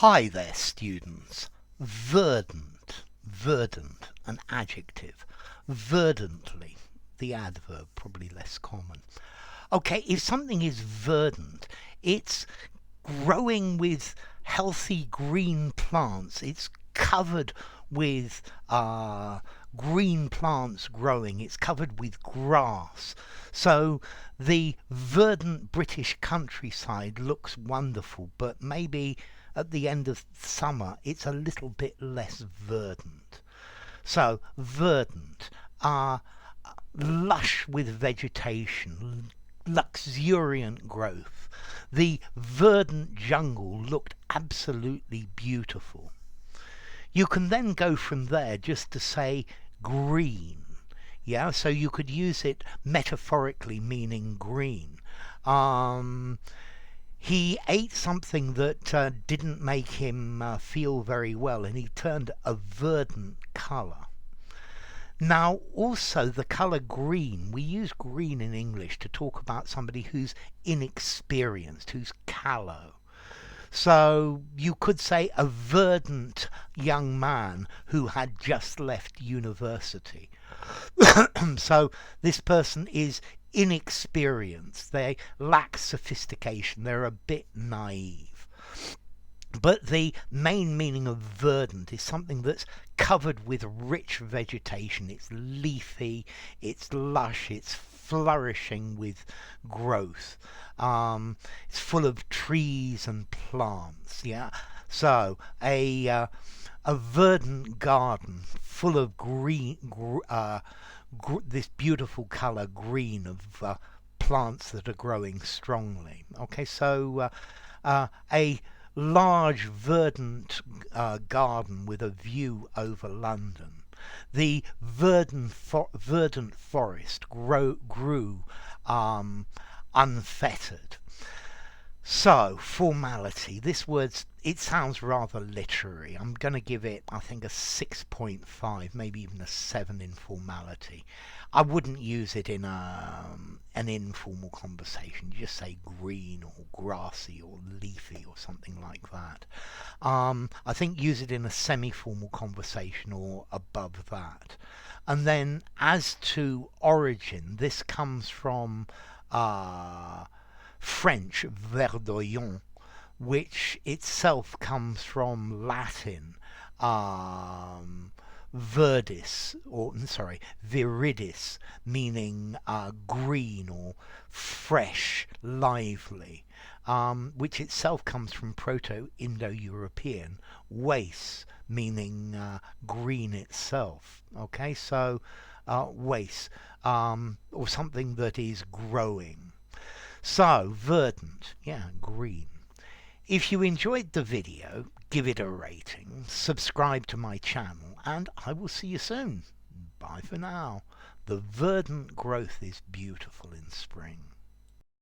Hi there, students. Verdant, verdant, an adjective. Verdantly, the adverb, probably less common. Okay, if something is verdant, it's growing with healthy green plants. It's covered with green plants growing. It's covered with grass. So the verdant British countryside looks wonderful, but maybe at the end of summer it's a little bit less verdant. So verdant are lush with vegetation, luxuriant growth. The verdant jungle looked absolutely beautiful. You can then go from there just to say green. Yeah, so you could use it metaphorically meaning green. He ate something that didn't make him feel very well, and he turned a verdant colour. Now, also the colour green, we use green in English to talk about somebody who's inexperienced, who's callow. So you could say a verdant young man who had just left university. So this person is inexperienced, they lack sophistication, they're a bit naive. But the main meaning of verdant is something that's covered with rich vegetation. It's leafy, it's lush, it's flourishing with growth. It's full of trees and plants. Yeah, so a verdant garden full of green, this beautiful color green of plants that are growing strongly. Okay, so a large verdant garden with a view over London. The verdant forest grew unfettered. So, formality. This word, it sounds rather literary. I'm going to give it, I think, a 6.5, maybe even a 7 in formality. I wouldn't use it in an informal conversation. You just say green or grassy or leafy or something like that. I think use it in a semi-formal conversation or above that. And then as to origin, this comes from French verdoyant, which itself comes from Latin verdis, or sorry, viridis, meaning green or fresh, lively, which itself comes from Proto-Indo-European wace, meaning green itself. Okay, so wace, or something that is growing. So, verdant, yeah, green. If you enjoyed the video, give it a rating, subscribe to my channel, and I will see you soon. Bye for now. The verdant growth is beautiful in spring.